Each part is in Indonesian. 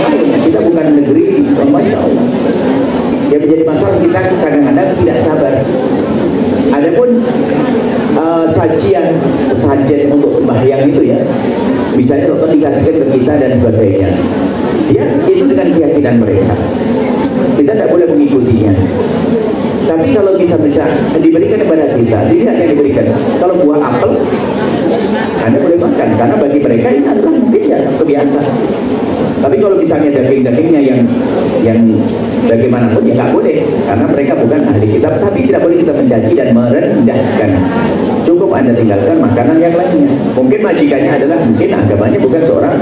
yang lain. Kita bukan negeri, Masya Allah. Yang menjadi masalah kita kadang-kadang tidak sabar. Adapun sajian untuk sembahyang itu ya, misalnya dokter dikasihkan ke kita dan sebagainya, ya itu dengan keyakinan mereka. Kita tidak boleh mengikutinya. Tapi kalau bisa diberikan kepada kita, dilihat yang diberikan. Kalau buah apel, Anda boleh makan, karena bagi mereka ini adalah mungkin ya kebiasa. Tapi kalau misalnya daging-dagingnya yang bagaimanapun ya nggak boleh, karena mereka bukan ahli kitab. Tapi tidak boleh kita mencaci dan merendahkan. Cukup Anda tinggalkan makanan yang lainnya. Mungkin majikannya adalah, mungkin agamanya bukan seorang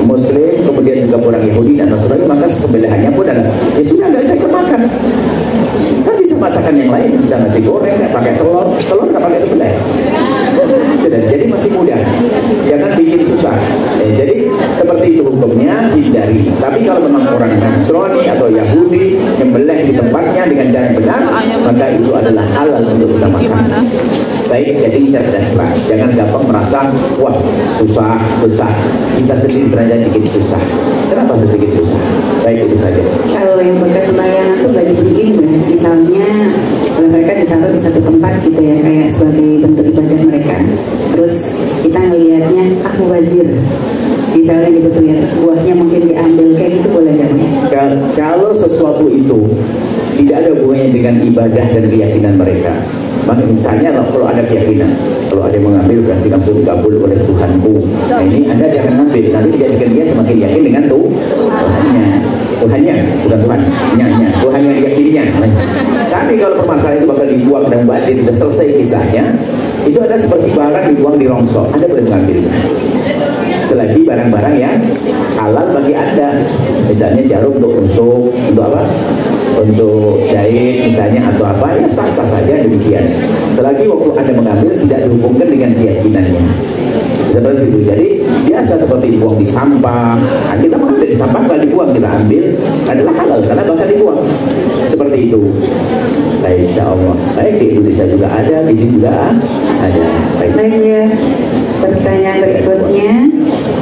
Muslim, kemudian juga orang Yahudi dan Nasrani, maka sembelihannya pun adalah ya sudah, nggak saya ikut makan. Kan bisa masakan yang lain, bisa nasi goreng, nggak pakai telur nggak pakai sembelih. Jadi masih mudah, jangan bikin susah. Jadi seperti itu hukumnya, hindari. Tapi kalau memang orang Nasrani atau Yahudi nyembelih di tempatnya dengan cara yang benar, maka itu adalah halal untuk kita makan. Baik, jadi cerdaslah, jangan gampang merasa wah susah. Kita sendiri ternyata bikin susah. Kenapa harus bikin susah? Baik, itu saja. Kalau yang bekas sembahyang itu bagi begini, misalnya mereka ditaruh di satu tempat gitu ya, kayak sebagai bentuk ibadah mereka. Terus kita ngelihatnya mubazir, misalnya gitu tuh ya, terus buahnya mungkin diambil, kayak gitu boleh nggak ya? Kalau sesuatu itu tidak ada hubungannya dengan ibadah dan keyakinan mereka, maka misalnya kalau ada keyakinan, kalau ada yang mengambil berarti langsung kabul oleh Tuhanku. Nah ini Anda jangan ngambil, nanti dijadikan dia semakin yakin dengan Tuhannya, bukan Tuhan yang diyakinnya. Tapi kalau permasalahan itu bakal dibuang dan batin sudah selesai kisahnya, itu ada seperti barang dibuang di rongsok, Anda boleh mengambilnya. Selagi barang-barang yang halal bagi Anda, misalnya jarum untuk rusuk, untuk apa? Untuk jahit misalnya atau apa, ya sah-sah saja demikian. Selagi waktu Anda mengambil tidak dihubungkan dengan keyakinannya. Seperti itu. Jadi biasa seperti dibuang di sampah. Nah, kita mengambil di sampah kalau dibuang, kita ambil adalah halal karena bakal dibuang. Seperti itu. Baik, insya Allah. Baik, di Indonesia juga ada, di sini juga ada. Baik ya. Pertanyaan berikutnya,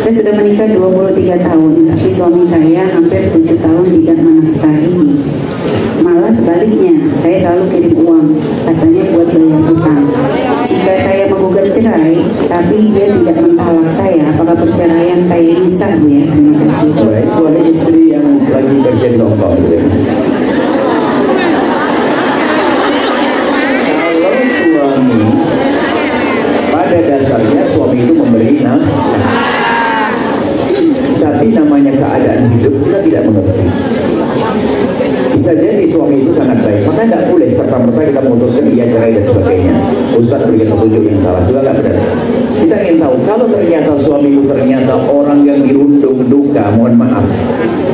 saya sudah menikah 23 tahun, tapi suami saya hampir 7 tahun tidak menafkahi. Malah sebaliknya, saya selalu kirim uang, katanya buat bayar hutang. Jika saya menggugat cerai, tapi dia tidak mentalak saya, apakah perceraian saya ini sah, Bu ya? Terima kasih. Baik, buat istri yang lagi kerja di Hongkong. Kalau suami, pada dasarnya suami itu memberi nafkah, tapi namanya keadaan hidup kita tidak mengerti. Bisa jadi suami itu sangat baik, maka tidak boleh serta-merta kita memutuskan iya cerai dan sebagainya. Ustaz berikan petunjuk yang salah juga nggak benar. Kita ingin tahu kalau ternyata suamimu ternyata orang yang dirundung duka, mohon maaf,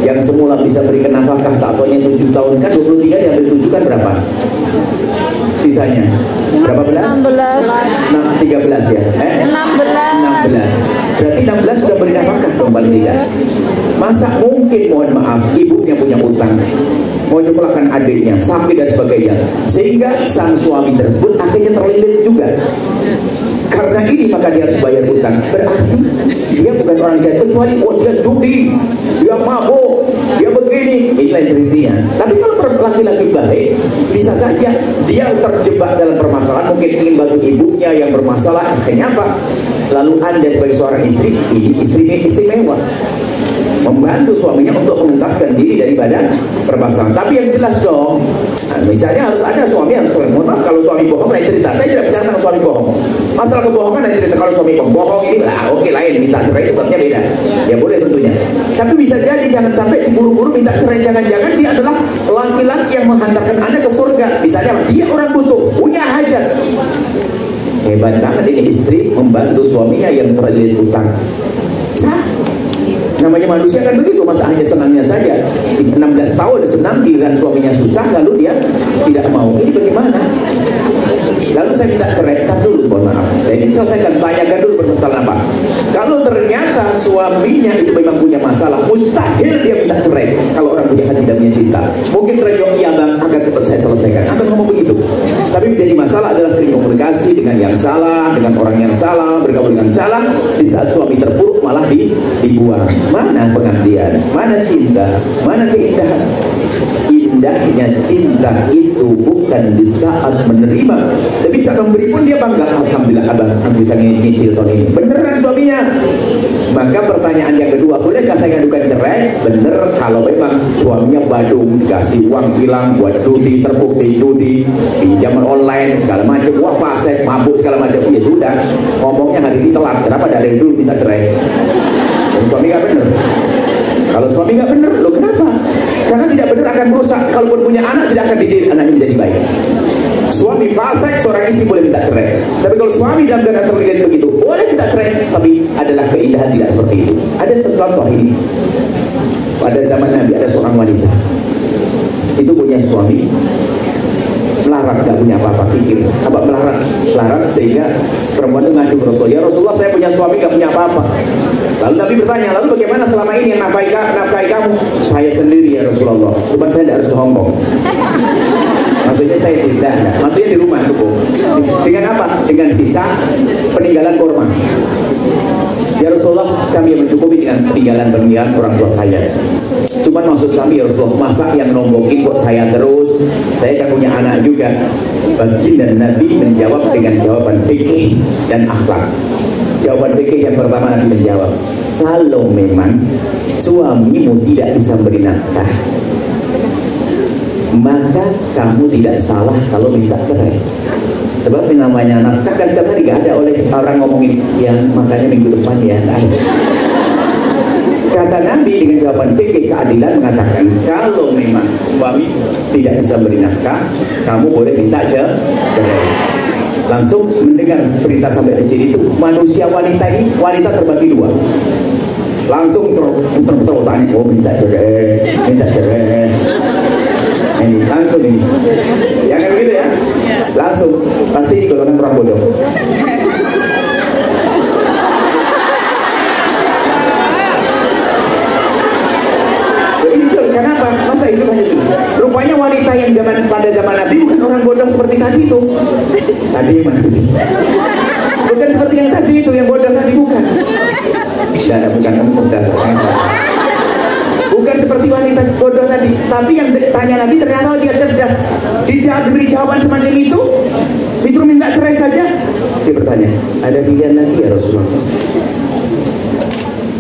yang semula bisa berikan nafkah tak taunya 7 tahun, kan 23 diambil 7 kan berapa? Sisanya berapa belas? 13 ya? 16. Berarti 16 sudah beri nafkah dong paling tidak. Masa mungkin mohon maaf ibunya punya utang, mau nyekolahkan adiknya, sakit dan sebagainya, sehingga sang suami tersebut akhirnya terlilit juga. Karena ini maka dia harus bayar utang. Berarti dia bukan orang jahat, kecuali dia judi, dia mabuk, dia begini, ini lain ceritanya. Tapi kalau laki-laki baik, bisa saja dia terjebak dalam permasalahan, mungkin ingin bantu ibunya yang bermasalah, akhirnya apa? Lalu Anda sebagai seorang istri, ini istri istimewa, membantu suaminya untuk mengentaskan diri daripada permasalahan. Tapi yang jelas dong, nah, misalnya harus ada suami harus mohon maaf kalau suami bohong lain cerita. Saya tidak bicara tentang suami bohong. Masalah kebohongan lain cerita. Kalau suami bohong ini oke, lain, minta cerai itu babnya beda. Ya boleh tentunya. Tapi bisa jadi jangan sampai diburu-buru minta cerai, jangan-jangan dia adalah laki-laki yang menghantarkan Anda ke surga. Misalnya dia orang butuh, punya hajat. Hebat banget ini istri membantu suaminya yang terlilit utang. Sah. Namanya manusia kan begitu, masa hanya senangnya saja. 16 tahun senang, giliran suaminya susah, lalu dia tidak mau. Ini bagaimana? Lalu saya minta cerai, tak dulu, mohon maaf. Jadi selesaikan, tanyakan dulu permasalahan apa. Kalau ternyata suaminya itu memang punya masalah, mustahil dia minta cerai. Kalau orang punya hati dan punya cinta, mungkin terjawab iya bang, agak cepat saya selesaikan, akan ngomong begitu. Tapi menjadi masalah adalah sering komunikasi dengan yang salah, dengan orang yang salah, bergaul dengan salah. Di saat suami terpuruk malah dibuang. Mana pengertian, mana cinta, mana keindahan? Indahnya cinta itu bukan di saat menerima, tapi saat memberi pun dia bangga. Alhamdulillah abang, aku bisa nyicil tahun ini. Beneran suaminya. Maka pertanyaan yang kedua, bolehkah saya ngadukan cerai? Bener, kalau memang suaminya badung, dikasih uang hilang buat judi, terbukti judi, pinjaman online segala macam, wah fasik, mabuk segala macam, ya sudah, ngomongnya hari ini telat. Kenapa dari dulu minta cerai? Dan suami nggak bener. Kalau suami nggak bener, lo kenapa? Karena tidak benar akan merusak. Kalaupun punya anak, tidak akan dididik anaknya menjadi baik. Suami fasik, seorang istri boleh minta cerai. Tapi kalau suami dalam keadaan terlihat begitu, boleh minta cerai. Tapi adalah keindahan tidak seperti itu. Ada contoh ini. Pada zaman Nabi ada seorang wanita. Itu punya suami, melarat, gak punya apa-apa, pikir apa melarat sehingga perempuan itu ngadu Rasul, ya Rasulullah saya punya suami gak punya apa-apa. Lalu Nabi bertanya, lalu bagaimana selama ini yang nafkahi kamu? Saya sendiri ya Rasulullah, cuma saya tidak harus ke Hongkong. Maksudnya saya tidak, maksudnya di rumah cukup. Dengan apa? Dengan sisa peninggalan kurma. Ya Rasulullah, kami yang mencukupi dengan peninggalan orang tua saya. Cuman maksud kami ya Rasulullah, masa yang nombokin kok saya terus? Saya kan punya anak juga. Baginda Nabi menjawab dengan jawaban fikih dan akhlak. Jawaban fikih yang pertama Nabi menjawab, kalau memang suamimu tidak bisa beri nafkah, maka kamu tidak salah kalau minta cerai. Sebab yang namanya nafkah kan setiap hari gak ada oleh orang ngomongin, ya makanya minggu depan ya, gak ada. Kata Nabi dengan jawaban fikih keadilan mengatakan, kalau memang suami tidak bisa beri nafkah, kamu boleh minta cerai. Langsung mendengar berita sampai di sini itu, manusia wanita ini, wanita terbagi dua. Langsung putar-putar otaknya, oh minta cerai. Ini langsung ini, ya kan begitu ya? Langsung, pasti ini golongan orang bodoh. Kenapa? Masa hidup hanya itu? Rupanya wanita yang pada zaman Nabi bukan orang bodoh seperti tadi itu. Tadi yang mana tadi? Bukan seperti yang tadi itu, yang bodoh tadi bukan. Dan bukan kamu cerdas. Bukan seperti wanita bodoh tadi, tapi yang tanya Nabi ternyata dia cerdas. Dia diberi jawaban semacam itu, justru minta cerai saja. Dia bertanya, ada pilihan lagi ya Rasulullah?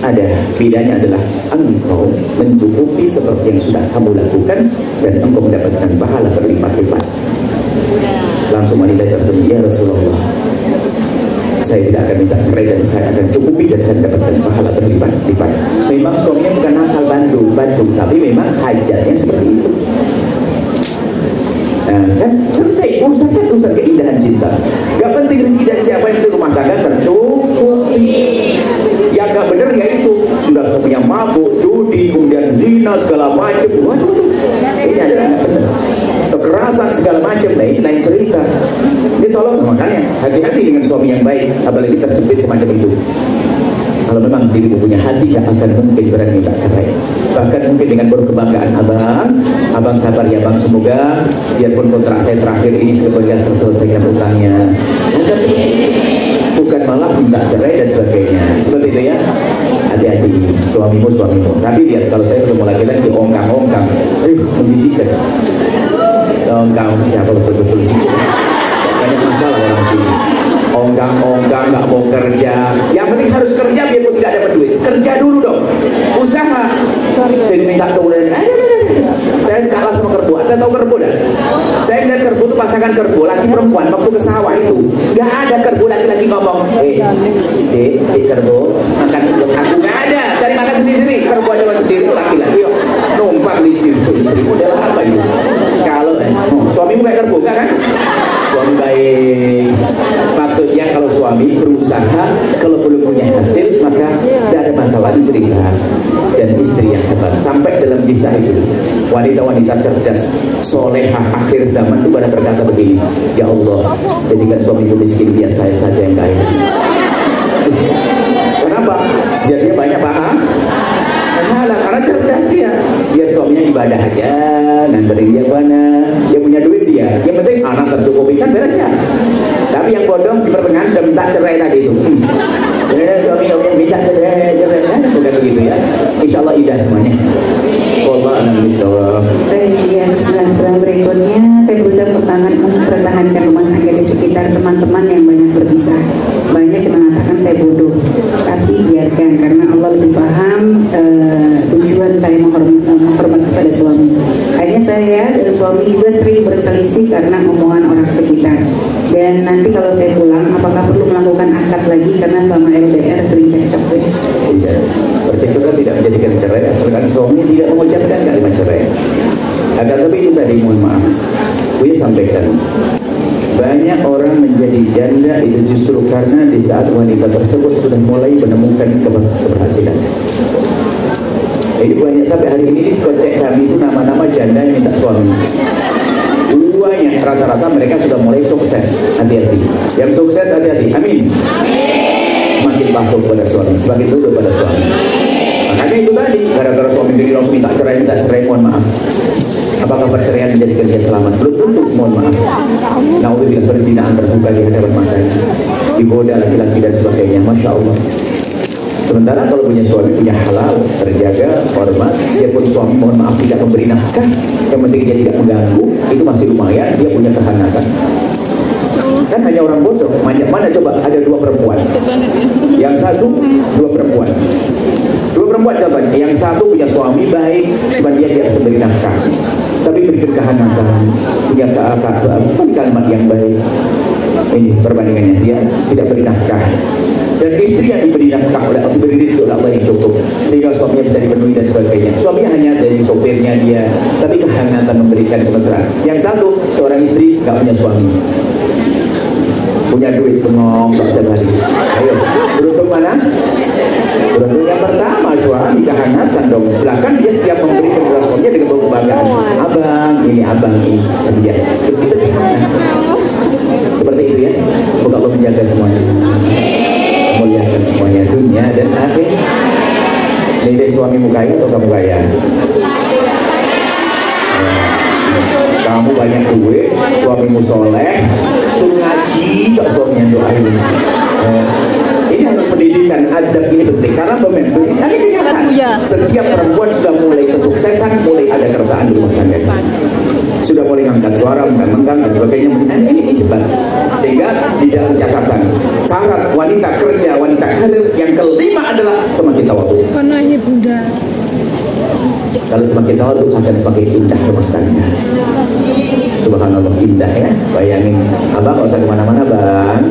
Ada, pilihannya adalah engkau mencukupi seperti yang sudah kamu lakukan dan engkau mendapatkan pahala berlipat-lipat. Langsung wanita tersebut, ya Rasulullah, saya tidak akan minta cerai dan saya akan cukupi dan saya mendapatkan pahala berlipat-lipat. Memang suaminya bukan nakal bandung, tapi memang hajatnya seperti itu. Nah, kan selesai urusan keindahan cinta. Gak penting rezeki dari siapa, yang penting rumah tangga tercukupi. Yang gak bener ya itu sudah punya mabuk, judi, kemudian zina segala macam. Waduh, ini adalah gak bener. Kekerasan segala macam, nah ini lain cerita. Ini tolong, makanya hati-hati dengan suami yang baik, apalagi terjepit semacam itu. Kalau memang dirimu punya hati, gak akan mungkin berani minta cerai. Bahkan mungkin dengan berkebanggaan abang sabar ya bang, semoga biarpun kontrak saya terakhir ini sebagian terselesaikan utangnya. Akan seperti itu, bukan malah minta cerai dan sebagainya. Seperti itu ya. Hati-hati suamimu. Tapi lihat kalau saya ketemu laki-laki ongkang, menjijikan. Ongkang siapa betul-betul banyak masalah orang sini. Ongkang nggak mau kerja. Yang penting harus kerja biarpun tidak dapat duit. Kerja dulu dong, usaha. Saya minta kemudian saya kalah sama kerbau. Anda tahu kerbau dah? Saya lihat kerbau itu pasangan kerbau laki perempuan waktu ke sawah itu nggak ada kerbau laki-laki ngomong kerbau makan aku nggak ada, cari makan sendiri. Kerbau aja sendiri, laki-laki numpang di istri model apa itu? Kalau suamimu kayak kerbau kan? Suami baik. Maksudnya kalau suami berusaha, kalau belum punya hasil maka tidak ada masalah, cerita. Dan istri yang hebat. Sampai dalam kisah itu wanita-wanita cerdas solehah akhir zaman itu pada berkata begini, ya Allah jadikan suamiku miskin biar saya saja yang kaya. Kenapa? Jadinya banyak pahala. karena cerdas dia. Biar suaminya ibadah aja, nganterin dia kemana, dia punya duit dia. Yang penting anak tercukupi kan beres ya. Tapi yang bodoh di pertengahan sudah minta cerai tadi itu. Suami minta cerai, kan bukan begitu ya. Insya Allah indah semuanya. Wallah a'lam bishawab. Baik, ya, pertanyaan berikutnya, saya berusaha mempertahankan rumah tangga di sekitar teman-teman yang banyak berpisah. Banyak yang mengatakan saya bodoh, tapi biarkan karena Allah lebih paham tujuan saya menghormat kepada suami. Akhirnya saya dan suami juga sering berselisih karena omongan orang sekitar. Dan nanti kalau saya pulang, apakah perlu melakukan akad lagi karena selama LDR sering cekcok? Tidak, percekcokan tidak menjadikan cerai asalkan suami tidak mengucapkan kalimat cerai. Akan tapi itu tadi mohon maaf, Buya sampaikan banyak orang menjadi janda itu justru karena di saat wanita tersebut sudah mulai menemukan keberhasilan. Ini banyak sampai hari ini kocek kami itu nama-nama janda yang minta suami. Banyak, rata-rata mereka sudah mulai sukses. Hati-hati. Yang sukses hati-hati. Amin. Semakin patuh pada suami, semakin tunduk pada suami. Makanya itu tadi, gara-gara suami diri langsung minta cerai, mohon maaf. Apakah perceraian menjadikan dia selamat? Belum tentu, mohon maaf. Naudzubillah, perzinahan terbuka di hadapan matanya, digoda laki-laki dan sebagainya. Masya Allah. Sementara kalau punya suami, punya halal, terjaga, hormat, dia pun suami mohon maaf tidak memberi nafkah, yang penting dia tidak mengganggu, itu masih lumayan, dia punya kehangatan. Kan hanya orang bodoh, mana coba ada dua perempuan, yang satu, dua perempuan contohnya, yang satu punya suami baik, cuma dia tidak bisa beri nafkah, tapi berikan kehangatan, punya keakraban, bukan kalimat yang baik. Ini perbandingannya, dia tidak beri nafkah. Dan istri yang diberi nafkah oleh Allah, diberi rezeki oleh Allah yang cukup, sehingga suaminya bisa dipenuhi dan sebagainya. Suaminya hanya dari sopirnya dia, tapi kehangatan memberikan kemesraan. Yang satu, seorang istri nggak punya suami, punya duit bengong setiap hari. Ayo, beruntung mana? Beruntung yang pertama, suami kehangatan dong. Belakang dia setiap memberikan kepada suaminya dengan kebanggaan. Abang, ini dia. Sederhana. Seperti itu ya. Semoga Allah menjaga semuanya, muliakan semuanya dunia dan akhir. Nilai suamimu kaya atau kamu kaya? Kamu banyak duit, suamimu soleh, cuma ngaji, tak suaminya doain. Ini harus pendidikan, adab ini penting karena pemimpin. Ini kenyataan. Setiap perempuan sudah mulai kesuksesan, mulai ada kertaan di rumah tangga. Sudah mulai angkat suara, menggang dan sebagainya. Ini cepat. Sehingga di dalam catatan syarat wanita kerja, wanita karir yang kelima adalah semakin tawadu. Kalau semakin tawadu akan semakin indah rumah tangga. Subhanallah, indah ya. Bayangin, abang nggak usah kemana-mana bang.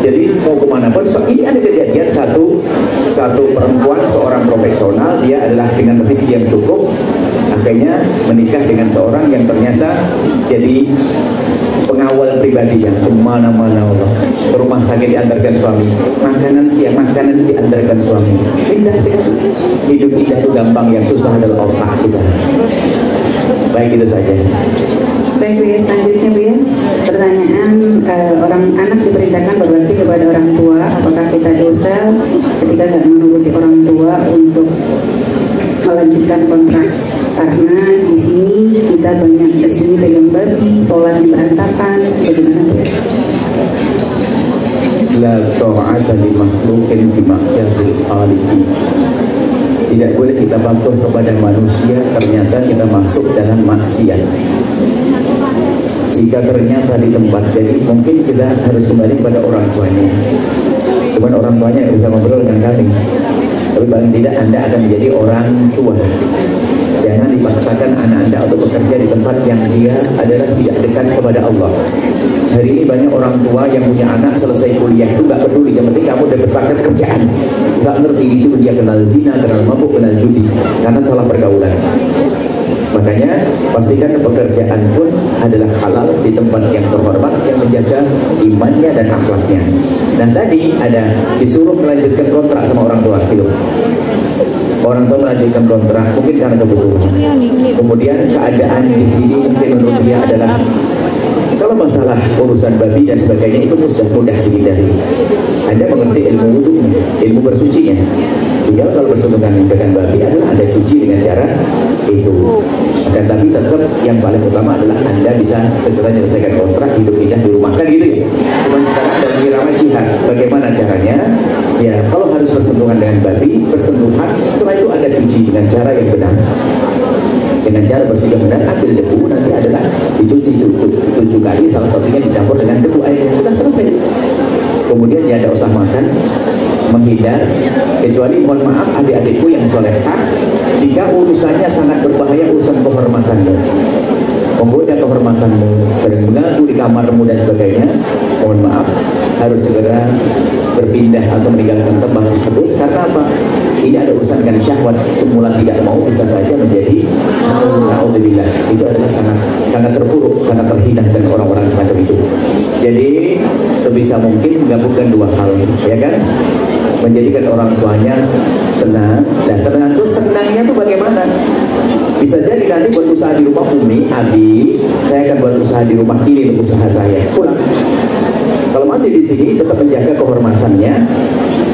Jadi mau kemana pun, ini ada kejadian satu perempuan, seorang profesional, dia adalah dengan rezeki yang cukup, akhirnya menikah dengan seorang yang ternyata jadi pengawal pribadi yang kemana-mana, ke rumah sakit diantarkan suami, makanan siang, makanan diantarkan suami. Indah sekali. Hidup indah itu gampang, yang susah adalah otak kita. Baik, itu saja. Baik, Bu ya, selanjutnya Bu ya, pertanyaan, orang anak diperintahkan berbakti kepada orang tua, apakah kita dosa ketika nggak menuruti orang tua untuk melanjutkan kontrak? Karena di sini kita banyak kesini pegang babi, sholat berantakan, bagaimana Bu? La ta'ata li makhluqin fi maksiatil khaliqin. Tidak boleh kita patuh kepada manusia ternyata kita masuk dalam maksiat. Jika ternyata di tempat, jadi mungkin kita harus kembali pada orang tuanya. Cuman orang tuanya yang bisa ngobrol dengan kami, tapi paling tidak Anda akan menjadi orang tua. Jangan dipaksakan anak Anda untuk bekerja di tempat yang dia adalah tidak dekat kepada Allah. Hari ini banyak orang tua yang punya anak selesai kuliah itu nggak peduli, yang penting kamu dapat kerjaan. Nggak ngerti dicuri dia kenal zina, kenal mabuk, kenal judi, karena salah pergaulan. Makanya pastikan pekerjaan pun adalah halal di tempat yang terhormat yang menjaga imannya dan akhlaknya. Nah tadi ada disuruh melanjutkan kontrak sama orang tua gitu. Orang tua melanjutkan kontrak mungkin karena kebutuhan. Kemudian keadaan di sini mungkin menurut dia adalah Kalau masalah urusan babi dan sebagainya itu mudah dihindari. Anda mengerti ilmu wudunya, ilmu bersucinya. Tinggal kalau bersentuhan dengan babi adalah Anda cuci dengan cara itu. Akan tapi tetap yang paling utama adalah Anda bisa segera menyelesaikan kontrak, hidup indah di rumah, kan gitu ya. Cuman sekarang ada irama jihad. Bagaimana caranya? Ya, kalau harus bersentuhan dengan babi, bersentuhan, setelah itu Anda cuci dengan cara yang benar. Dengan cara bersuci yang benar, ambil debu, nanti adalah dicuci 7 kali, salah satunya dicampur dengan debu air, sudah selesai. Kemudian ya tidak usah makan, menghindar, kecuali mohon maaf adik-adikku yang solehah, jika urusannya sangat berbahaya, urusan kehormatanmu, menggoda kehormatanmu, sering mengganggu di kamarmu dan sebagainya, mohon maaf, harus segera berpindah atau meninggalkan tempat tersebut. Karena apa? Ini ada urusan dengan syahwat, semula tidak mau bisa saja menjadi naudzubillah. Itu adalah sangat terpuruk, sangat terhina dan orang-orang semacam itu. Jadi sebisa mungkin menggabungkan dua hal, ya kan? Menjadikan orang tuanya tenang, dan tenang itu senangnya tuh bagaimana? Bisa jadi nanti buat usaha di rumah, Umi, Abi, saya akan buat usaha di rumah, ini loh usaha saya, pulang. Kalau masih di sini tetap menjaga kehormatannya,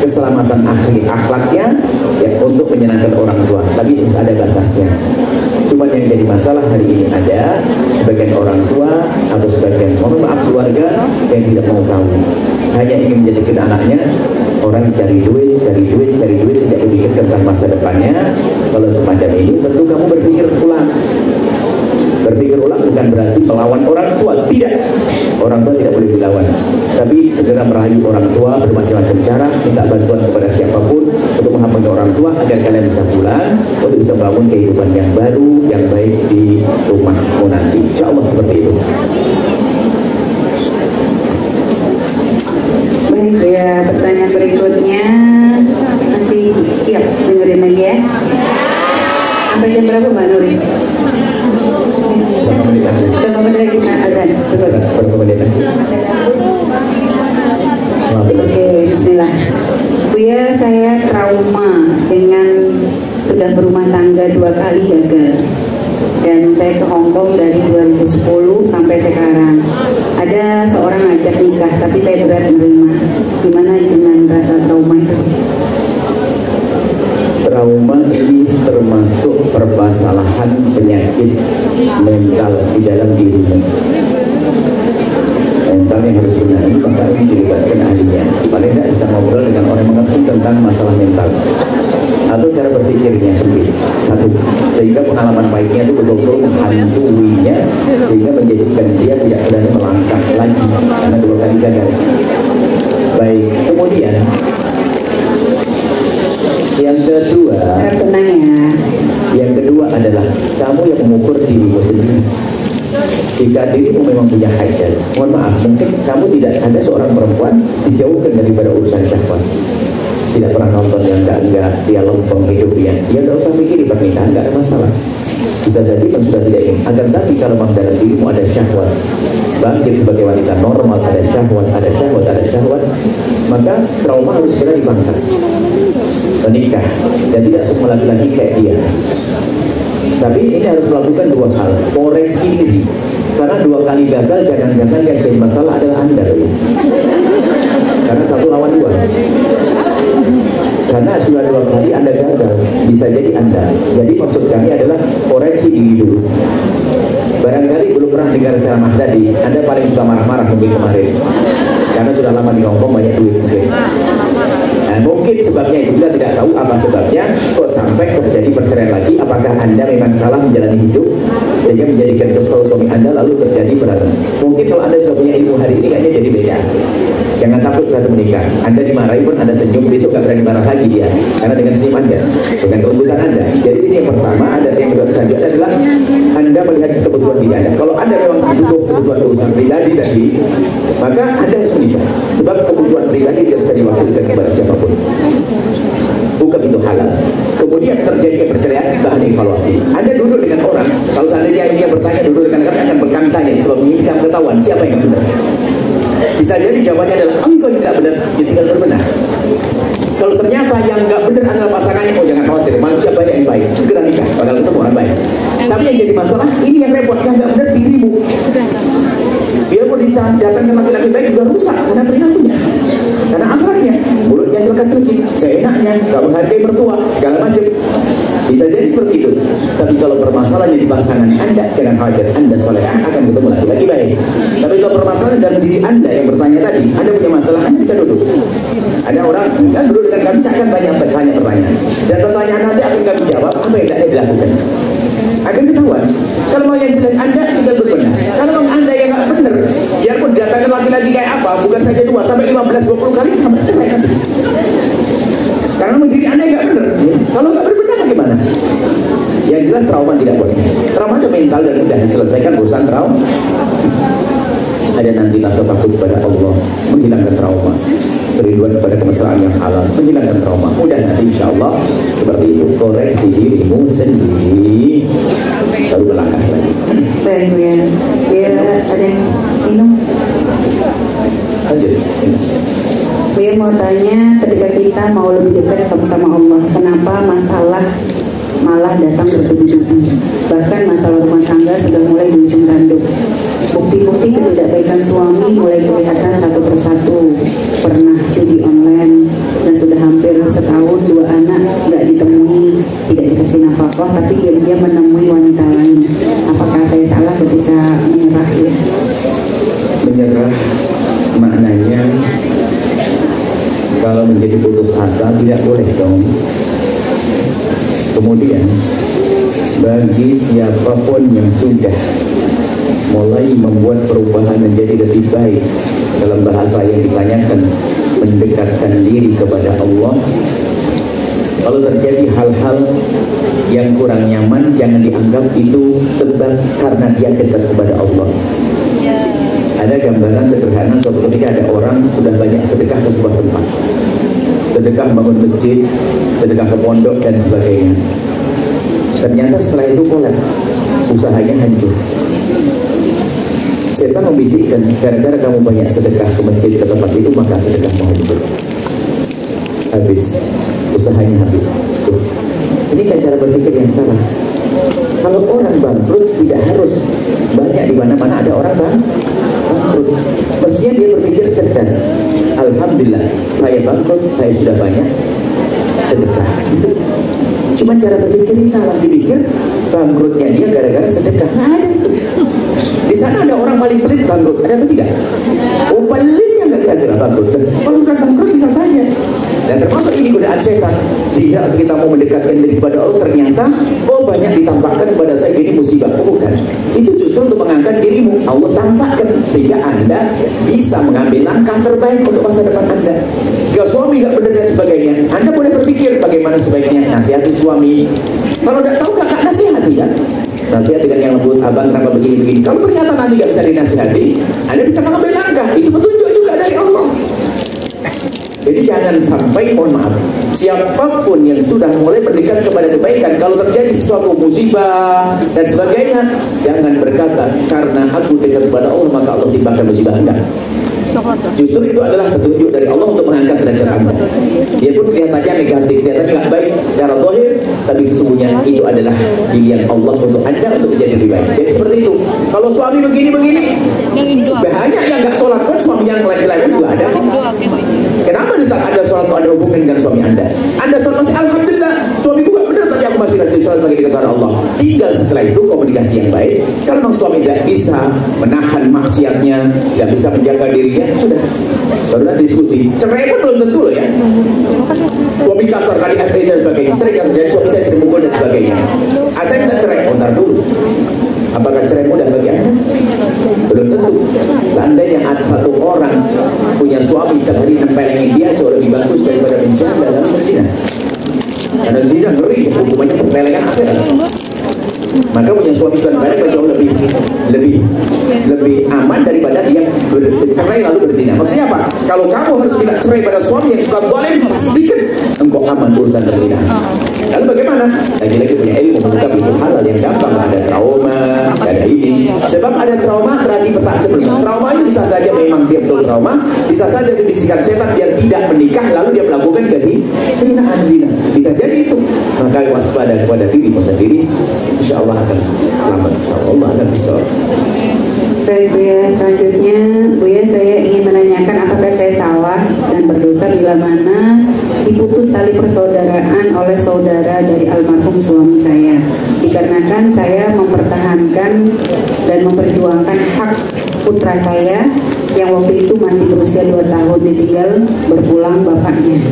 keselamatan akhlaknya, ya untuk menyenangkan orang tua. Tapi harus ada batasnya. Cuman yang jadi masalah hari ini ada sebagian orang tua atau sebagian, mohon maaf, keluarga yang tidak mau tahu, hanya ingin menjadikan anaknya orang cari duit, tidak berpikir tentang masa depannya. Kalau semacam ini, tentu kamu berpikir ulang. Berpikir ulang bukan berarti melawan orang tua, tidak. Orang tua tidak boleh dilawan, tapi segera merayu orang tua bermacam-macam cara, minta bantuan kepada siapapun untuk menghapus orang tua agar kalian bisa pulang untuk bisa bangun kehidupan yang baru, yang baik di rumahmu nanti. Insya Allah seperti itu. Baik ya, pertanyaan berikutnya masih siap dengerin lagi ya. Sampai jam berapa Mbak Nuris? Berapa menit lagi saat adzan? Berapa menit lagi? Oke, bismillah. Buya, saya trauma dengan sudah berumah tangga 2 kali gagal. Dan saya ke Hongkong dari 2010 sampai sekarang. Ada seorang ngajak nikah, tapi saya berat menerima. Gimana dengan rasa trauma itu? Trauma ini termasuk permasalahan penyakit mental di dalam dirimu. Mental yang harus benar, maka ini dilibatkan ahlinya. Paling tidak bisa ngobrol dengan orang yang mengerti tentang masalah mental. Atau cara berpikirnya sempit. Satu, sehingga pengalaman baiknya itu betul-betul menghantuinya, sehingga menjadikan dia tidak berani melangkah lagi karena 2 kali gagal. Baik, kemudian yang kedua, adalah kamu yang mengukur dirimu sendiri. Jika dirimu memang punya hajat, mohon maaf, mungkin kamu tidak ada seorang perempuan dijauhkan daripada urusan syahwat. Tidak pernah nonton yang enggak, dia lempeng hidup ya tidak usah mikirin pernikahan, enggak ada masalah. Bisa jadi kan sudah tidak ingin. Agar tapi kalau memang dalam dirimu ada syahwat, bangkit sebagai wanita normal, ada syahwat, maka trauma harus segera dipangkas, menikah. Dan tidak semua laki-laki kayak dia. Tapi ini harus melakukan 2 hal, koreksi diri. Karena 2 kali gagal, jangan-jangan yang jadi masalah adalah Anda ya. Karena 1 lawan 2. Karena sudah 2 kali Anda gagal, bisa jadi Anda. Jadi maksud kami adalah koreksi diri dulu. Barangkali belum pernah dengar ceramah tadi, Anda paling suka marah-marah mungkin kemarin. Karena sudah lama di Hongkong, banyak duit mungkin. Nah, mungkin sebabnya itu, kita tidak tahu apa sebabnya kok sampai terjadi perceraian lagi. Apakah Anda memang salah menjalani hidup sehingga menjadikan kesel suami Anda lalu terjadi berantem? Mungkin kalau Anda sudah punya ilmu hari ini kayaknya jadi beda. Jangan takut saat menikah. Anda dimarahi pun Anda senyum, besok gak berani marah lagi dia. Karena dengan senyum Anda, dengan kelembutan Anda. Jadi ini yang pertama. Ada yang kedua selanjutnya adalah Anda melihat kebutuhan diri Anda. Kalau Anda memang butuh kebutuhan urusan pribadi tadi, maka Anda harus menikah. Sebab kebutuhan pribadi tidak bisa diwakilkan kepada siapapun. Hukum itu halal. Kemudian terjadi perceraian, bahan evaluasi. Anda duduk dengan orang, kalau seandainya dia bertanya, duduk dengan kami akan kami tanya, sebab ini kami ketahuan siapa yang benar. Bisa jadi jawabannya adalah engkau yang tidak benar, dia tinggal berbenah. Kalau ternyata yang nggak benar adalah pasangannya, oh jangan khawatir, manusia banyak yang baik, segera nikah, bakal ketemu orang baik. Tapi yang jadi masalah, ini yang repot, yang nggak benar dirimu. Dia seenaknya, nggak menghargai mertua, segala macam. Bisa jadi seperti itu. Tapi kalau permasalahannya di pasangan Anda, jangan khawatir, Anda soleh akan ketemu laki-laki baik. Tapi kalau permasalahan dalam diri Anda yang bertanya tadi, Anda punya masalah, Anda bisa duduk. Ada orang kan duduk dengan kami, saya akan banyak bertanya pertanyaan, dan pertanyaan nanti akan kami jawab apa yang tidak dilakukan. Akan ketahuan. Kalau mau yang jelek Anda tinggal berbenar. Kalau mau Anda yang nggak benar, biarpun datangkan laki-laki kayak apa, bukan saja 2 sampai 15 20 kali sampai cerai nanti. Karena diri Anda nggak benar. Ya. Kalau nggak berbenar bagaimana? Yang jelas trauma tidak boleh. Trauma itu mental dan sudah diselesaikan urusan trauma. Ada nanti rasa takut kepada Allah, menghilangkan trauma. Beriduan kepada kemesraan yang halal, menghilangkan trauma. Mudah nanti insya Allah seperti itu. Koreksi dirimu sendiri, baru berlangkah lagi. Baik, biar ada yang minum. Lanjut. Buya mau tanya, ketika kita mau lebih dekat sama Allah, kenapa masalah malah datang bertubi-tubi? Bahkan masalah rumah tangga sudah mulai di ujung tanduk. Bukti-bukti ketidakbaikan suami mulai kelihatan satu persatu. Pernah judi online dan sudah hampir setahun 2 anak nggak ditemui, tidak dikasih nafkah, tapi dia menemui wanita lain. Apakah saya salah ketika menyerah ya? Menyerah maknanya kalau menjadi putus asa tidak boleh dong. Kemudian bagi siapapun yang sudah mulai membuat perubahan menjadi lebih baik, dalam bahasa yang ditanyakan mendekatkan diri kepada Allah, kalau terjadi hal-hal yang kurang nyaman, jangan dianggap itu sebab karena dia dekat kepada Allah. Ada gambaran sederhana, suatu ketika ada orang sudah banyak sedekah ke sebuah tempat, sedekah bangun masjid, sedekah ke pondok dan sebagainya. Ternyata setelah itu kolab, usahanya hancur. Setan membisikkan, gara-gara kamu banyak sedekah ke masjid, ke tempat itu, maka sedekahmu hancur. Habis, usahanya habis. Tuh. Ini kan cara berpikir yang salah. Kalau orang bangkrut tidak harus banyak, di mana-mana ada orang bangkrut. Mestinya dia berpikir cerdas. Alhamdulillah, saya bangkrut, saya sudah banyak sedekah. Itu cuma cara berpikir ini salah. Dipikir bangkrutnya dia gara-gara sedekah. Nggak ada itu. Di sana ada orang paling pelit bangkrut, ada atau tidak? Oh, pelitnya nggak kira-kira bangkrut. Kalau sudah bangkrut bisa saja. Dan termasuk ini godaan setan. Jika kita mau mendekatkan diri kepada Allah, ternyata banyak ditampakkan kepada saya ini musibah. Bukan. Itu justru untuk mengangkat dirimu. Allah tampakkan sehingga Anda bisa mengambil langkah terbaik untuk masa depan Anda. Jika suami nggak benar dan sebagainya, Anda boleh berpikir bagaimana sebaiknya nasihati suami. Kalau tidak tahu kakak nasihati kan? Nasihat dengan yang lembut, abang kenapa begini-begini. Kalau ternyata nanti nggak bisa dinasihati, Anda bisa mengambil langkah. Itu petunjuk juga dari Allah. Jadi jangan sampai, mohon maaf, siapapun yang sudah mulai berdekat kepada kebaikan, kalau terjadi sesuatu musibah dan sebagainya, jangan berkata karena aku dekat kepada Allah maka Allah timpakan musibah. Enggak. Justru itu adalah petunjuk dari Allah untuk mengangkat derajat Anda. Dia pun kelihatannya negatif, kelihatannya nggak baik secara zahir, tapi sesungguhnya itu adalah pilihan Allah untuk Anda untuk menjadi lebih baik. Jadi seperti itu. Kalau suami begini-begini, banyak yang nggak sholat pun suami yang lain-lain juga ada. Kenapa di saat Anda sholat ada hubungan dengan suami Anda? Anda sholat masih alhamdulillah, suamiku gak benar tapi aku masih rajin sholat bagi dekat dengan Allah. Tinggal setelah itu komunikasi yang baik. Kalau memang suami tidak bisa menahan maksiatnya, tidak bisa menjaga dirinya, sudah. Baru nanti diskusi. Cerai pun belum tentu loh ya. Suami kasar kali dan sebagainya. Sering terjadi, suami saya sering mukul dan sebagainya. Saya minta cerai, bentar dulu. Apakah cerai mudah bagi Anda? Belum tentu. Seandainya ada satu orang punya suami setiap hari nempelengin dia jauh lebih bagus daripada menjanda dalam berzina. Karena zina ngeri, hukumannya tempelengan akhirat. Maka punya suami Tuhan baik jauh lebih aman daripada dia bercerai lalu berzina. Maksudnya apa? Kalau kamu harus minta cerai pada suami yang suka zalim, pastikan engkau aman urusan berzina. Lalu bagaimana? Lagi-lagi punya ilmu mengungkap itu halal yang gampang. Ada trauma, ada ini. Sebab ada trauma terjadi petak sebelumnya. Trauma itu bisa saja memang dia betul trauma, bisa saja dibisikan setan biar tidak menikah lalu dia melakukan kehinaan zina. Bisa jadi itu. Maka waspada kepada dirimu sendiri, insya Allah akan selamat. Insya Allah akan bisa. Baik Buya, selanjutnya Buya saya ingin menanyakan apakah saya salah dan berdosa bila mana diputus tali persaudaraan oleh saudara dari almarhum suami saya, dikarenakan saya mempertahankan dan memperjuangkan hak putra saya yang waktu itu masih berusia 2 tahun ditinggal berpulang bapaknya.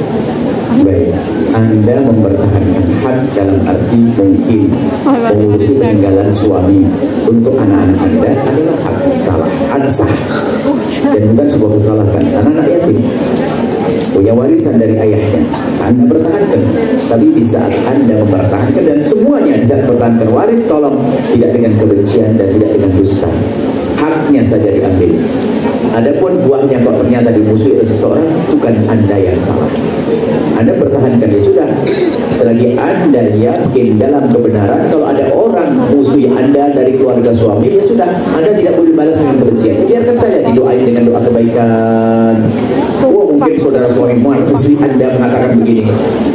Baik, Anda mempertahankan hak dalam arti mungkin mengurusi peninggalan suami untuk anak-anak Anda adalah hak salah, sah, dan bukan sebuah kesalahan. Anak-anak yatim punya warisan dari ayahnya, Anda pertahankan. Tapi di saat Anda mempertahankan dan semuanya di saat mempertahankan waris, tolong tidak dengan kebencian dan tidak dengan dusta. Haknya saja diambil. Adapun buahnya kok ternyata dimusuhi oleh seseorang, bukan Anda yang salah. Anda pertahankan, ya sudah. Selagi Anda yakin dalam kebenaran, kalau ada orang musuhi Anda dari keluarga suami, ya sudah, Anda tidak boleh balas dengan kebencian. Biarkan saja didoain dengan doa kebaikan. Oh, mungkin saudara suami musuhi Anda mengatakan begini.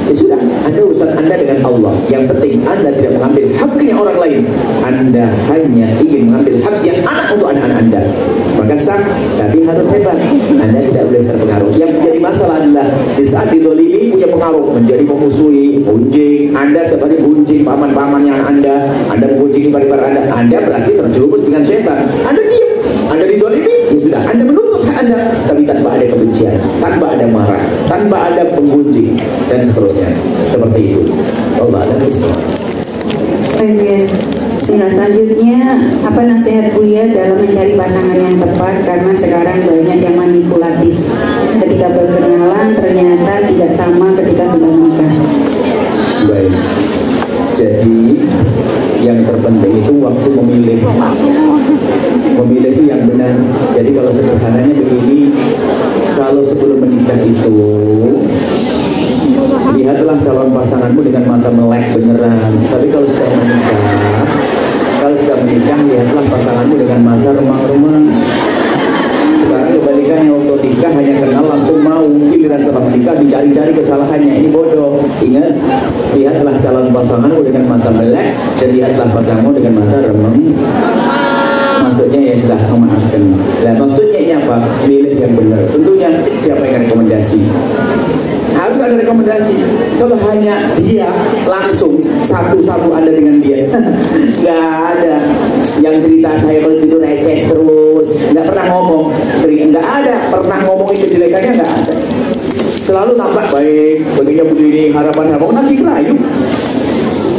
Ya sudah, Anda urusan Anda dengan Allah. Yang penting Anda tidak mengambil haknya orang lain. Anda hanya ingin mengambil hak yang anak untuk anak-anak Anda. Maka sah, tapi harus hebat. Anda tidak boleh terpengaruh. Yang menjadi masalah adalah di saat didolimi punya pengaruh, menjadi memusuhi, bunjing. Anda setiap hari bunjing paman-paman yang Anda bunjing ipar-ipar Anda berarti terjerumus dengan setan. Anda diam, Anda didolimi, ya sudah, Anda menuntut hak Anda, tapi tanpa ada kebencian, tanpa ada marah, tanpa ada penggunjing, dan seterusnya. Seperti itu. Allah a'lam bishawab. Bismillah, selanjutnya apa nasihat Buya dalam mencari pasangan yang tepat, karena sekarang banyak yang manipulatif ketika berkenalan ternyata tidak sama ketika sudah menikah. Baik, jadi yang terpenting itu waktu memilih itu yang benar. Jadi kalau sederhananya begini, kalau sebelum menikah itu lihatlah calon pasanganmu dengan mata melek beneran. Tapi kalau sudah menikah, lihatlah pasanganmu dengan mata remang-remang. Sekarang kebalikannya, untuk nikah hanya kenal langsung mau, giliran setelah menikah dicari-cari kesalahannya. Ini bodoh. Ingat, lihatlah calon pasanganmu dengan mata melek dan lihatlah pasanganmu dengan mata remang. Maksudnya ya sudah, memaafkan. Nah, maksudnya ini apa? Milih yang benar. Tentunya siapa yang rekomendasi? Harus ada rekomendasi. Kalau hanya dia langsung satu-satu Anda dengan dia, nggak ada. Yang cerita saya kalau tidur receh terus, nggak pernah ngomong, nggak ada. Pernah ngomongin kejelekannya nggak ada. Selalu tampak baik, begini harapan-harapan lagi kerayu.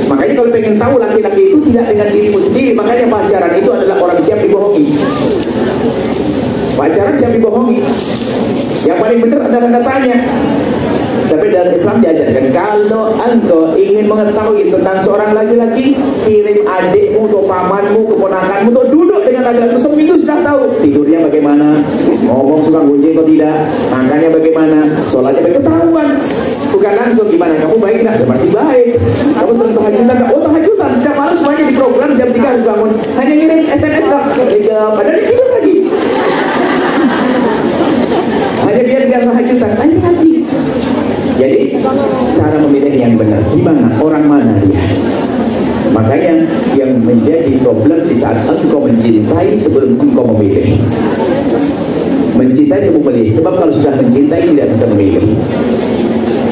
Makanya kalau pengen tahu laki-laki itu tidak dengan dirimu sendiri, makanya pacaran itu adalah orang siap dibohongi. Pacaran siap dibohongi. Yang paling benar adalah datanya. Tapi dalam Islam diajarkan, kalau engkau ingin mengetahui tentang seorang laki-laki, kirim adikmu atau pamanmu, keponakanmu, atau duduk dengan laki-laki itu seminggu sudah tahu tidurnya bagaimana, ngomong suka gunjing atau tidak, makannya bagaimana, sholatnya bagaimana, ketahuan. Bukan langsung gimana, kamu baik nggak? Ya pasti baik. Kamu sering tahajudan nggak? Oh tahajudan, setiap malam semuanya di program jam 3 harus bangun. Hanya ngirim SMS dah, padahal tidur lagi. Hanya biar tahajudan, hati-hati. Jadi cara memilih yang benar, di mana, orang mana dia. Makanya yang menjadi problem di saat engkau mencintai sebelum engkau memilih. Mencintai sebelum memilih, sebab kalau sudah mencintai tidak bisa memilih.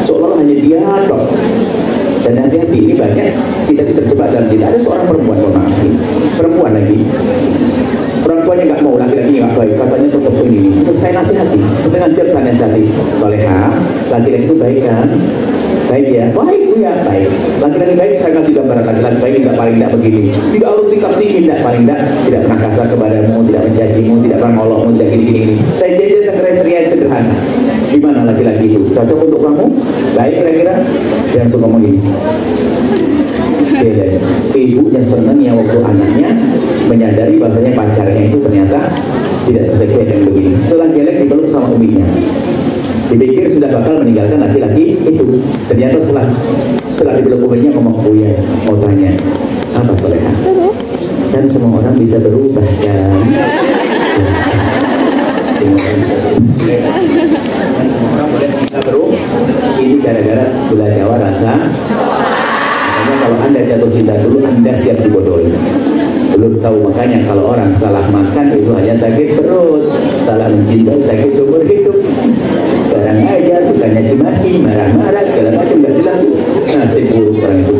Seolah-olah hanya dia dong. Dan hati-hati, ini banyak kita terjebak dalam cinta. Ada seorang perempuan, mohon maaf, perempuan lagi, orang tuanya nggak mau, laki-laki nggak baik, katanya tetap ini. Saya nasihati, setengah jam saya nasihati, soleha, laki-laki itu baik kan? Baik ya, baik ya, baik. Laki-laki baik saya kasih gambaran, laki-laki baik tidak paling tidak begini, tidak harus tingkat tinggi, tidak paling tidak pernah kasar kepadamu, tidak mencacimu, tidak pernah ngolokmu, tidak gini-gini. Saya jajan kriteria yang sederhana. Gimana laki-laki itu? Cocok untuk kamu? Baik kira-kira? Yang suka ngomong gini. Beda. Ibunya senang ya waktu anaknya menyadari bahasanya pacarnya itu ternyata tidak sesuai dengan begini. Setelah gelek dipeluk sama uminya, dipikir sudah bakal meninggalkan laki-laki itu. Ternyata setelah dipeluk uminya ngomong, oh ya, mau tanya apa soleha? Kan semua orang bisa berubah kan? Kan semua orang boleh bisa berubah. Ini gara-gara gula Jawa rasa. Makanya kalau Anda jatuh cinta dulu, Anda siap dibodohi. Belum tahu, makanya kalau orang salah makan itu hanya sakit perut, salah mencintai sakit seumur hidup. Barang aja, bukannya cemaki, marah-marah, segala macam, nggak jelas tuh nasib buruk orang itu.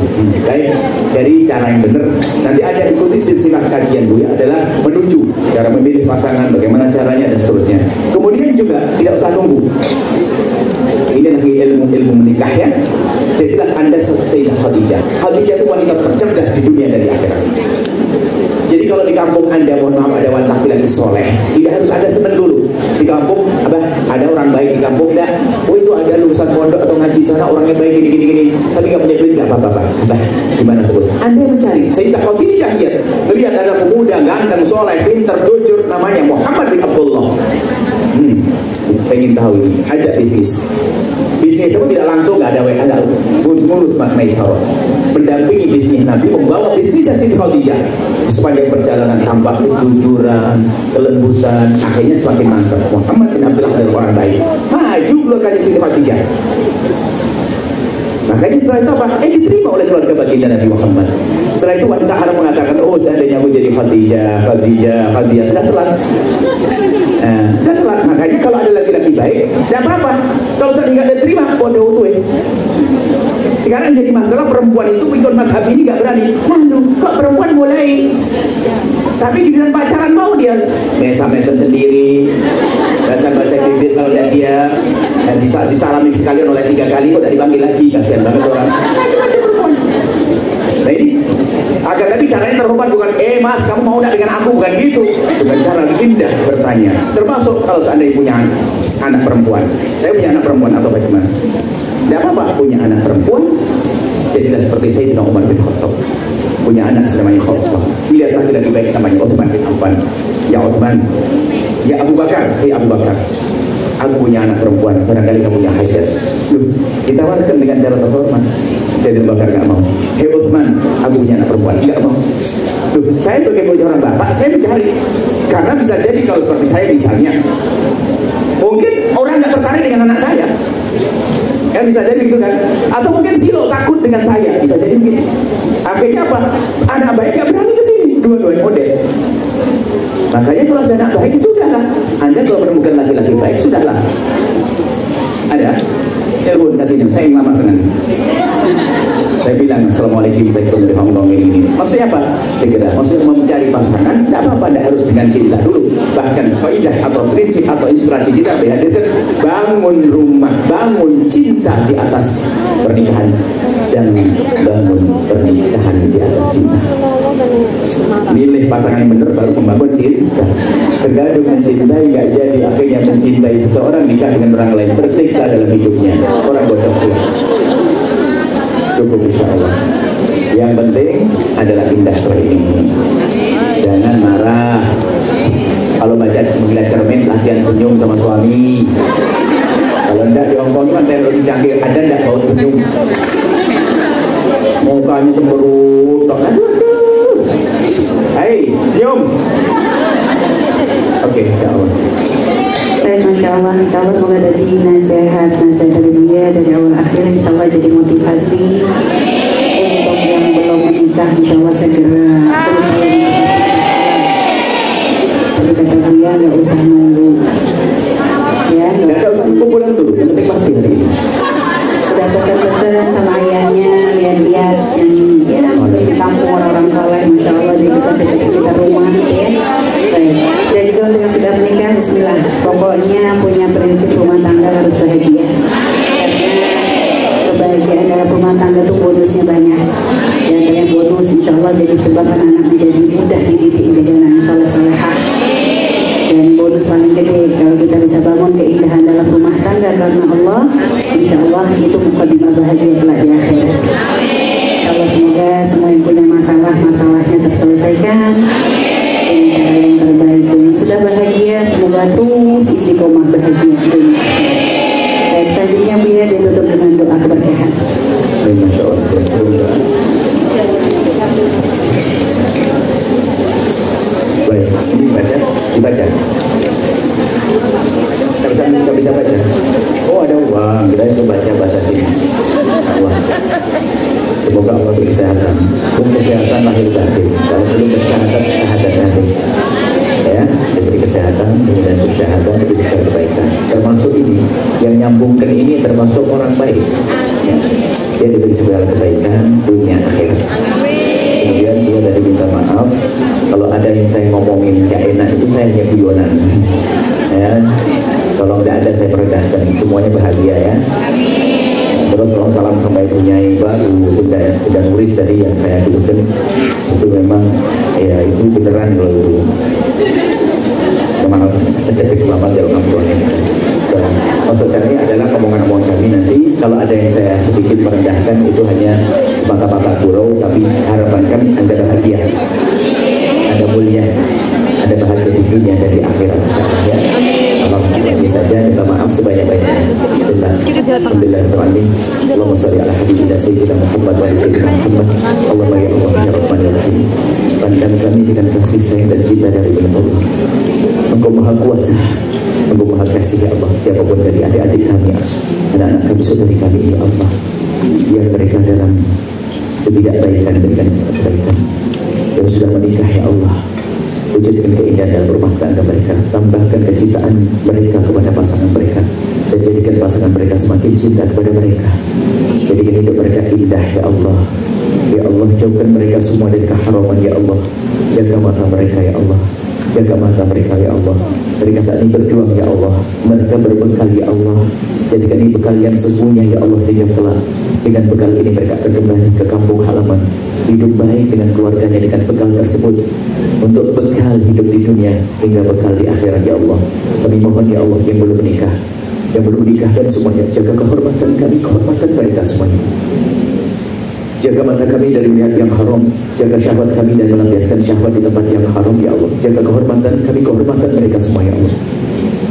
Baik, dari cara yang benar, nanti ada ikuti silsilah kajian Buya adalah menuju cara memilih pasangan, bagaimana caranya dan seterusnya. Kemudian juga tidak usah nunggu. Ini lagi ilmu-ilmu menikah ya. Jadilah Anda Sayyidah Khadijah. Khadijah itu wanita tercerdas di dunia dan di akhirat. Jadi kalau di kampung Anda, mohon maaf, ada laki-laki soleh, tidak harus Anda senang dulu. Di kampung, ada orang baik di kampung, enggak? Oh itu ada lulusan pondok atau ngaji sana, orangnya baik gini-gini, tapi nggak punya duit, nggak apa-apa. Gimana terus? Anda mencari Sayyidah Khadijah, lihat ada pemuda ganteng, soleh, pintar, jujur, namanya Muhammad bin Abdullah. Pengen tahu ini, ajak bisnis. Bisnis itu tidak langsung, nggak ada WA, ngurus Maisarah, mendampingi bisnis Nabi, membawa bisnis Siti Khadijah sepanjang perjalanan tampak kejujuran, kelembutan, akhirnya semakin mantap. Muhammad bin Abdullah adalah orang baik, maju keluarganya Siti Khadijah. Makanya setelah itu apa? Diterima oleh keluarga baginda Nabi Muhammad. Setelah itu wanita Arab mengatakan, oh seandainya aku jadi Khadijah, sudah telat. Sudah telat. Makanya kalau ada laki-laki baik, tidak apa-apa. Kalau saya nggak diterima, bodoh tuh. Sekarang jadi masalah perempuan itu ikut mazhab ini nggak berani. Lalu kok perempuan mulai, tapi giliran pacaran mau dia mesam-mesam sendiri, bahasa-bahasa bibir kalau lihat dia bisa disalami sekalian oleh 3 kali kok dari dipanggil lagi, kasihan banget orang. Macam-macam perempuan. Nah ini agak, tapi caranya terhormat, bukan mas kamu mau nggak dengan aku, bukan gitu. Dengan cara indah bertanya. Termasuk kalau seandainya punya anak perempuan, saya punya anak perempuan atau bagaimana? Tidak apa-apa punya anak perempuan, jadilah seperti Sayyidina Umar bin Khattab, punya anak namanya Khafsah. Lihat laki-laki baik namanya Utsman bin Affan. Ya Utsman, ya Abu Bakar, Abu Bakar, aku punya anak perempuan, barangkali kamu punya hajat. Ditawarkan dengan cara terhormat. Dan Abu Bakar nggak mau. Utsman, aku punya anak perempuan, nggak mau. Saya sebagai orang bapak, saya mencari, karena bisa jadi kalau seperti saya misalnya, mungkin orang nggak tertarik dengan anak saya. Kan bisa jadi gitu kan, atau mungkin silo takut dengan saya, bisa jadi begitu. Akhirnya apa? Anak baik nggak berani ke sini, dua-duanya model. Makanya kalau ada anak baik, sudahlah. Anda kalau menemukan laki-laki baik, sudahlah. Ada telepon kasih ini, saya lama dengan. Saya bilang assalamualaikum, saya ketemu dengan ini. Maksudnya apa? Segera. Maksudnya mencari pasangan, tidak apa-apa, tidak harus dengan cinta dulu. Bahkan kaidah atau prinsip atau inspirasi kita dihadirkan, bangun rumah, bangun cinta di atas pernikahan, dan bangun pernikahan di atas cinta. Milih pasangan yang benar baru membangun cinta. Tergantung mencintai nggak jadi, akhirnya mencintai seseorang nikah dengan orang lain, tersiksa dalam hidupnya. Orang bodoh ya. Cukup insya Allah. Yang penting adalah indah seperti ini. Jangan marah. Kalau baca menggila cermin, latihan senyum sama suami. Kalau enggak di Hongkong kan teknologi canggih, ada enggak bau senyum? Mukanya cemberut. Aduh. Hai, senyum. Oke, insya Allah. Baik, Masya Allah, insya Allah semoga tadi nasihat dari Buya dari awal akhir, insya Allah jadi motivasi untuk yang belum menikah, insya Allah segera berupaya. Tapi kata Buya nggak usah nunggu, ya nggak usah nunggu, pulang dulu, yang penting pasti hari ini. Sudah pesan-pesan sama ayahnya, lihat-lihat yang di kampung orang-orang soleh, Masya Allah di kita rumah, ya. Baik. Dan juga untuk yang sudah menikah, bismillah. Pokoknya punya prinsip rumah tangga harus bahagia. Karena kebahagiaan dalam rumah tangga itu bonusnya banyak. Dan yang bonus insya Allah jadi sebab anak-anak menjadi mudah dididik menjadi anak yang soleh-solehah. Dan bonus paling gede kalau kita bisa bangun keindahan dalam rumah tangga karena Allah, insya Allah itu mukadimah bahagia kelak di akhirat. Allah semoga semua yang punya masalahnya terselesaikan dengan cara yang terbaik. Yang sudah bahagia semoga terus istiqomah bahagia dunia. Baik, selanjutnya Buya ditutup dengan doa keberkahan. Masya Allah, baik, ini dibaca. Bisa baca. Oh ada uang, kita harus baca bahasa sini. Allah. Semoga Allah beri kesehatan. Kesehatan lahir batin. Kalau belum kesehatan kesehatan, kemudian kesehatan, diberi segala kebaikan. Termasuk ini, yang nyambungkan ini termasuk orang baik. Ya. Dia diberi segala kebaikan dunia akhirat. Kemudian dia tadi minta maaf kalau ada yang saya ngomongin gak enak itu saya hanya guyonan. Ya, kalau nggak ada saya perendahkan, semuanya bahagia ya. Terus tolong salam sama ibunya baru sudah nulis tadi yang saya tuliskan itu memang ya itu beneran loh itu. Maaf, cek lama jauh kampuannya. Maksud kami adalah omongan-omongan kami nanti kalau ada yang saya sedikit merendahkan itu hanya semata-mata gurau, tapi harapan kami Anda bahagia, Anda mulia, ada bahagia di dunia dan di akhirat insyaallah ya. Lagi saja minta maaf sebanyak-banyaknya. Alhamdulillah Allahumma sholli ala habibina sayyidina Muhammad wa sayyidina Muhammad. Allahumma ya Allah ya Rahman ya Rahim. Bandingkan kami dengan kasih sayang dan cinta dari Allah. Engkau maha kuasa, Engkau maha kasih ya Allah. Siapapun dari adik-adik kami, anak-anak kami, saudari kami ya Allah, yang mereka dalam ketidakbaikan berikan segala kebaikan, yang sudah menikah ya Allah, wujudkan keindahan dalam rumah tangga mereka, tambahkan kecintaan mereka kepada pasangan mereka, dan jadikan pasangan mereka semakin cinta kepada mereka. Jadikan hidup mereka indah ya Allah. Ya Allah, jauhkan mereka semua dari keharaman ya Allah. Jaga mata mereka ya Allah, jaga mata mereka ya Allah. Mereka saat ini berjuang ya Allah, mereka berbekal ya Allah. Jadikan ini bekal yang sesungguhnya ya Allah, sehingga kelak dengan bekal ini mereka akan kembali ke kampung halaman, hidup baik dengan keluarganya dengan bekal tersebut, untuk bekal hidup di dunia hingga bekal di akhirat ya Allah. Kami mohon ya Allah yang belum menikah, yang belum menikah dan semuanya, jaga kehormatan kami, kehormatan mereka semuanya. Jaga mata kami dari melihat yang haram, jaga syahwat kami dan melampiaskan syahwat di tempat yang haram ya Allah. Jaga kehormatan kami, kehormatan mereka semua ya Allah.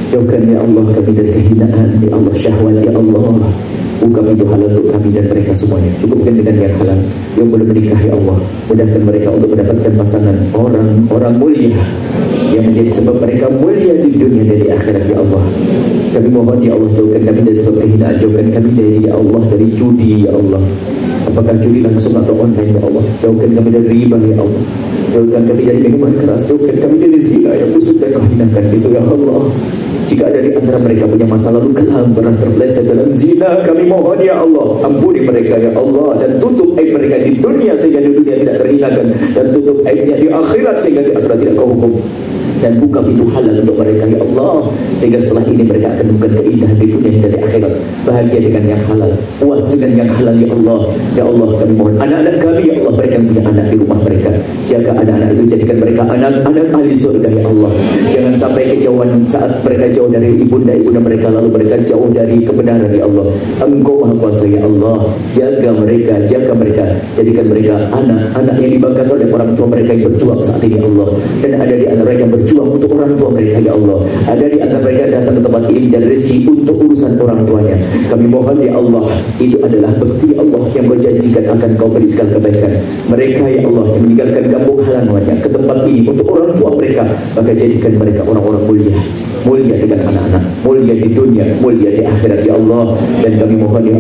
Jauhkan ya Allah kami dari kehinaan ya Allah, syahwat ya Allah. Buka pintu halal untuk kami dan mereka semuanya. Cukupkan dengan yang halal. Yang belum menikah ya Allah, mudahkan mereka untuk mendapatkan pasangan orang mulia yang menjadi sebab mereka mulia di dunia dan di akhirat ya Allah. Kami mohon ya Allah, jauhkan kami dari sebab kehinaan, jauhkan kami dari ya Allah dari judi ya Allah. Apakah judi langsung atau online ya Allah. Jauhkan kami dari riba ya Allah. Jauhkan kami dari minuman keras, jauhkan kami dari zina yang busuk dan kehinakan itu ya Allah. Jika ada di antara mereka punya masa lalu kelam, pernah terpeleset dalam zina, kami mohon ya Allah, ampuni mereka ya Allah, dan tutup aib mereka di dunia sehingga di dunia tidak terhinakan, dan tutup aibnya di akhirat sehingga di akhirat tidak kau hukum. Dan buka pintu halal untuk mereka ya Allah, sehingga setelah ini mereka akan menemukan keindahan di dunia dan di akhirat, bahagia dengan yang halal, puas dengan yang halal ya Allah. Ya Allah, kami mohon anak-anak kami ya Allah, mereka yang punya anak di rumah mereka, jaga anak-anak itu, jadikan mereka anak-anak ahli surga ya Allah. Jangan sampai kejauhan saat mereka jauh dari ibunda mereka, lalu mereka jauh dari kebenaran ya Allah. Engkau maha kuasa ya Allah, jaga mereka, jadikan mereka anak-anak yang dibanggakan oleh orang tua mereka yang berjuang saat ini ya Allah. Dan ada di antara mereka yang berjuang untuk orang tua mereka ya Allah, ada di antara mereka yang datang ke tempat ini mencari rezeki untuk urusan orang tuanya. Kami mohon ya Allah, itu adalah bukti Allah yang berjanjikan akan kau beri segala kebaikan mereka ya Allah, yang meninggalkan kampung halamannya ke tempat ini untuk orang tua mereka, maka jadikan mereka orang-orang mulia, mulia dengan anak-anak, mulia di dunia, mulia di akhirat ya Allah. Dan kami mohon ya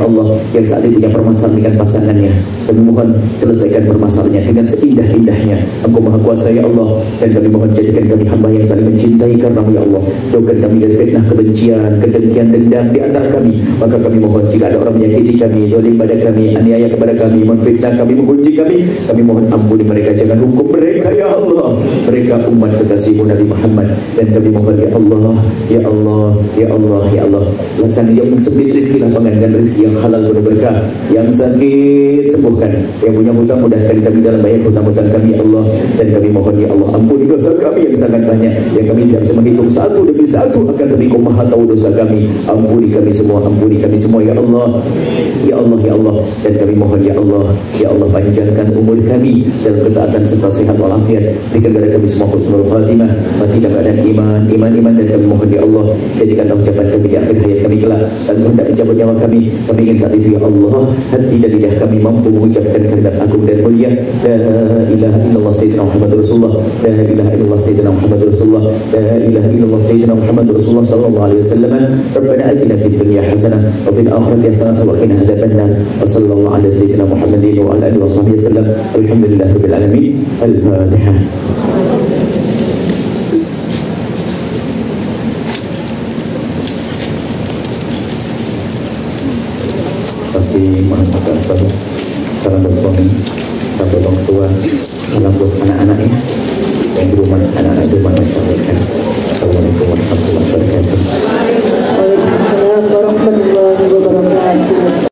Allah, yang saat ini punya permasalahan dengan pasangannya, kami mohon selesaikan permasalahannya dengan seindah-indahnya. Engkau maha kuasa ya Allah. Dan kami mohon jadikan kami hamba yang saling mencintai karena ya Allah. Jauhkan kami dari fitnah, kebencian, kedengkian, dendam di antara kami. Maka kami mohon jika ada orang menyakiti kami, zalim pada kami, aniaya kepada kami, memfitnah kami, mengunci kami mohon ampuni mereka, jangan hukum mereka ya Allah. Mereka umat kekasihmu Nabi Muhammad. Dan kami mohon ya Allah, ya Allah, ya Allah, ya Allah, laksana yang sempit rezeki, lapangkan rezeki yang halal penuh berkah, yang sakit sembuhkan, yang punya hutang mudahkan kami dalam bayar hutang-hutang kami ya Allah. Dan kami mohon ya Allah, ampuni dosa kami yang sangat banyak, yang kami tidak bisa menghitung satu demi satu, akan tapi Kau maha tahu dosa kami. Ampuni kami semua ya Allah, ya Allah, ya Allah. Dan kami mohon ya Allah, ya Allah, panjangkan umur kami dalam ketaatan serta sehat walafiat, berikan kepada kami semua husnul khatimah, mati dalam keadaan iman. Dan kami mohon ya Allah, jadikanlah ucapan kami di akhir hayat kami kelak, dan hendak mencabut nyawa kami ingin saat itu ya Allah, hati dan lidah kami mampu mengucapkan kalimat agung dan mulia, la ilaha illallah sayyidina Muhammad Rasulullah, la ilaha illallah sayyidina Muhammad Rasulullah, la ilaha illallah sayyidina Muhammad Rasulullah sallallahu alaihi wasallam. Rabbana atina fid dunya hasanah wa fil akhirati hasanah wa qina adzabannar. Wa sallallahu ala sayyidina Muhammadin wa ala alihi washabbihi wasallam. Alhamdulillahirabbil alamin. Al-Fatihah. maka salam buat suami, salam buat orang tua, salam buat anak-anaknya yang di rumah, anak-anak di rumah masyarakat. Assalamualaikum warahmatullahi wabarakatuh. Waalaikumsalam warahmatullahi wabarakatuh.